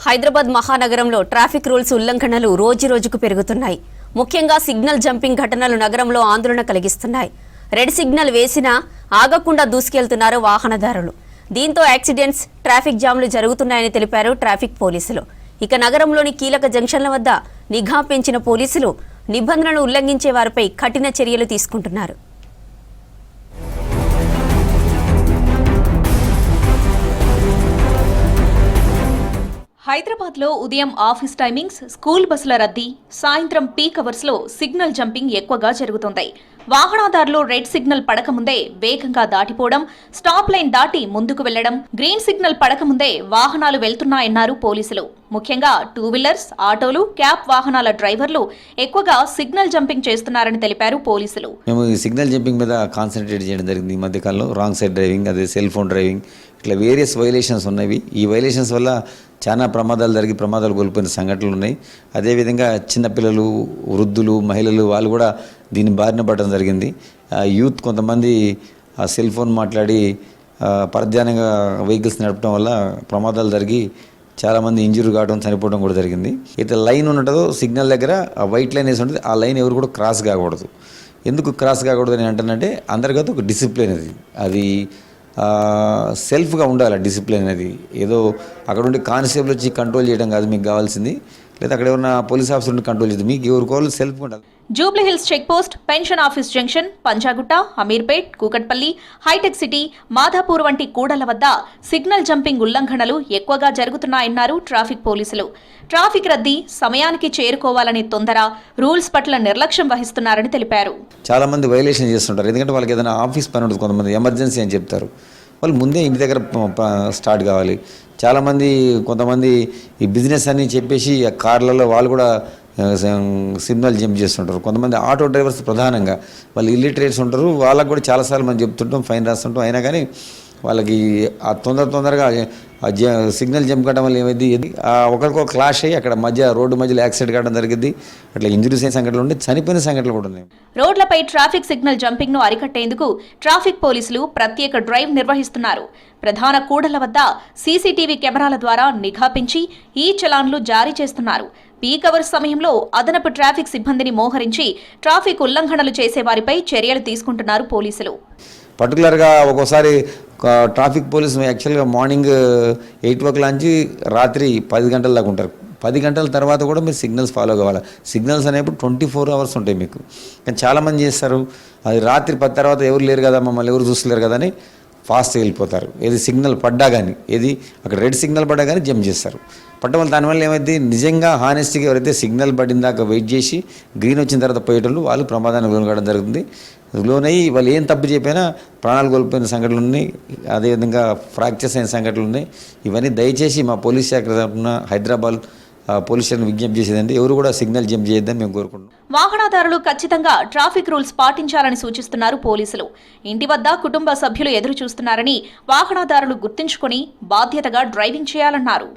హైదరాబాద్ మహానగరంలో traffic rules ఉల్లంఘనలు రోజురోజుకు పెరుగుతున్నాయి. ముఖ్యంగా సిగ్నల్ జంపింగ్ ఘటనలు నగరంలో ఆందోళన కలిగిస్తున్నాయి. రెడ్ సిగ్నల్ వేసినా ఆగకుండా దూసుకెళ్తున్నారు వాహనదారులు. దీంతో యాక్సిడెంట్స్, ట్రాఫిక్ జామ్లు జరుగుతున్నాయని తెలిపారు ట్రాఫిక్ పోలీసులు. ఇక నగరంలోని కీలక జంక్షన్ల వద్ద నిఘా పెంచిన పోలీసులు నిబంధనలు ఉల్లంఘించే వారిపై కఠిన చర్యలు తీసుకుంటున్నారు. హైదరాబాద్లో ఉదయం ఆఫీస్ టైమింగ్స్, స్కూల్ బస్సుల రద్దీ, సాయంత్రం పీక్ అవర్స్లో సిగ్నల్ జంపింగ్ ఎక్కువగా జరుగుతుంది. వాహనదారులు రెడ్ సిగ్నల్ పడకముందే వేగంగా దాటిపోవడం, స్టాప్ లైన్ దాటి ముందుకు వెళ్లడం, గ్రీన్ సిగ్నల్ పడకముందే వాహనాలు వెళ్తున్నాయన్నారు పోలీసులు. ముఖ్యంగా టూ వీలర్స్, ఆటోలు, క్యాబ్ వాహనాల డ్రైవర్లు ఎక్కువగా సిగ్నల్ జంపింగ్ చేస్తున్నారని తెలిపారు పోలీసులు. మేము ఈ సిగ్నల్ జంపింగ్ మీద కాన్సన్ట్రేట్ చేయడం జరిగింది. ఈ మధ్యకాలంలో రాంగ్ సైడ్ డ్రైవింగ్, అదే సెల్ ఫోన్ డ్రైవింగ్, ఇట్లా వేరియస్ వైలేషన్స్ ఉన్నవి. ఈ వైలేషన్స్ వల్ల చాలా ప్రమాదాలు కోల్పోయిన సంఘటనలు ఉన్నాయి. అదేవిధంగా చిన్నపిల్లలు, వృద్ధులు, మహిళలు వాళ్ళు కూడా దీని బారిన పడడం జరిగింది. యూత్ కొంతమంది సెల్ ఫోన్ మాట్లాడి పరధ్యానంగా వెహికల్స్ నడపడం వల్ల ప్రమాదాలు జరిగి చాలామంది ఇంజూరీ కావడం, చనిపోవడం కూడా జరిగింది. అయితే లైన్ ఉన్నదో సిగ్నల్ దగ్గర ఆ వైట్ లైన్ వేసి ఉంటుంది, ఆ లైన్ ఎవరు కూడా క్రాస్ కాకూడదు. ఎందుకు క్రాస్ కాకూడదు అని అంటానంటే అందరికీ ఒక డిసిప్లిన్ అది సెల్ఫ్గా ఉండాలి. డిసిప్లిన్ అనేది ఏదో అక్కడ ఉండి కానిస్టేబుల్ వచ్చి కంట్రోల్ చేయడం కాదు మీకు కావాల్సింది, లేదా అక్కడ ఏమన్నా పోలీస్ ఆఫీసర్ ఉండి కంట్రోల్ చేద్దాం. మీకు ఎవరికోవాలి సెల్ఫ్గా ఉండాలి. Jubilee Hills check post, pension office junction, Panjagutta, Ameerpet, Kukatpally, హైటెక్ సిటీ, మాధాపూర్ వంటి కూడళ్ల వద్ద సిగ్నల్ జంపింగ్ ఉల్లంఘనలు ఎక్కువగా జరుగుతున్నాయన్నారు ట్రాఫిక్ పోలీసులు. ట్రాఫిక్ రద్దీ, సమయానికి చేరుకోవాలని తొందర, రూల్స్ పట్ల నిర్లక్ష్యం వహిస్తున్నారని తెలిపారు. చాలా మంది వైలేషన్ చేస్తుంటారు. ఎందుకంటే వాళ్ళకి ఏదైనా ఆఫీస్ పని ఉంటుంది, కొంతమంది ఎమర్జెన్సీ అని చెప్తారు. వాళ్ళు ముందే ఇంటి దగ్గర స్టార్ట్ కావాలి. కొంతమంది ఈ బిజినెస్ అని చెప్పేసి కార్లలో వాళ్ళు కూడా సిగ్నల్ జంప్ చేస్తుంటారు. కొంతమంది ఆటో డ్రైవర్స్ ప్రధానంగా వాళ్ళు ఇల్లిటరేట్స్ ఉంటారు. వాళ్ళకు కూడా చాలాసార్లు మనం చెప్తుంటాం, ఫైన్ రాస్తుంటాం. అయినా కానీ వాళ్ళకి ఆ తొందరగా సిగ్నల్ జంప్ కావడం వల్ల ఏమైంది, ఒకరికొక క్లాష్ అయ్యి అక్కడ రోడ్డు మధ్యలో యాక్సిడెంట్ కావడం జరిగింది. అట్లా ఇంజురీస్ అయిన సంఘటనలు ఉంటే చనిపోయిన సంఘటనలు కూడా ఉన్నాయి. రోడ్లపై ట్రాఫిక్ సిగ్నల్ జంపింగ్ ను అరికట్టేందుకు ట్రాఫిక్ పోలీసులు ప్రత్యేక డ్రైవ్ నిర్వహిస్తున్నారు. ప్రధాన కూడళ్ల వద్ద సీసీటీవీ కెమెరాల ద్వారా నిఘా పెంచి ఈ చలాన్లు జారీ చేస్తున్నారు. పీక్ అవర్స్ సమయంలో అదనపు ట్రాఫిక్ సిబ్బందిని మోహరించి ట్రాఫిక్ ఉల్లంఘనలు చేసే వారిపై చర్యలు తీసుకుంటున్నారు పోలీసులు. పర్టికులర్గా ఒక్కోసారి ట్రాఫిక్ పోలీసు యాక్చువల్గా మార్నింగ్ 8 నుంచి రాత్రి 10 గంటల దాకా ఉంటారు. 10 గంటల తర్వాత కూడా మీరు సిగ్నల్స్ ఫాలో కావాలి. సిగ్నల్స్ అనేప్పుడు 24 అవర్స్ ఉంటాయి మీకు. కానీ చాలామంది చేస్తారు, అది రాత్రి 10 తర్వాత ఎవరు లేరు కదా, మమ్మల్ని ఎవరు చూస్తలేరు కదా అని ఫాస్ట్గా వెళ్ళిపోతారు. ఏది సిగ్నల్ పడ్డా కానీ, అక్కడ రెడ్ సిగ్నల్ పడ్డా కానీ జంప్ చేస్తారు. పట్టడం వల్ల దానివల్ల ఏమైంది, నిజంగా హానెస్ట్గా ఎవరైతే సిగ్నల్ పడిన దాకా వెయిట్ చేసి గ్రీన్ వచ్చిన తర్వాత పోయేటోళ్ళు వాళ్ళు ప్రమాదానికి లోను కావడం జరుగుతుంది. లోనయ్యి వాళ్ళు ఏం తప్పు చెప్పినా ప్రాణాలు కోల్పోయిన సంఘటనలు ఉన్నాయి. అదేవిధంగా ఫ్రాక్చర్స్ అయిన సంఘటనలు ఉన్నాయి. ఇవన్నీ దయచేసి మా పోలీస్ శాఖ తరఫున హైదరాబాద్ పోలీస్ శాఖను విజ్ఞప్తి చేసేదంటే ఎవరు కూడా సిగ్నల్ జంప్ చేయొద్దని మేము కోరుకుంటున్నాం. వాహనదారులు ఖచ్చితంగా ట్రాఫిక్ రూల్స్ పాటించాలని సూచిస్తున్నారు పోలీసులు. ఇంటి వద్ద కుటుంబ సభ్యులు ఎదురు చూస్తున్నారని వాహనదారులు గుర్తుంచుకొని బాధ్యతగా డ్రైవింగ్ చేయాలన్నారు.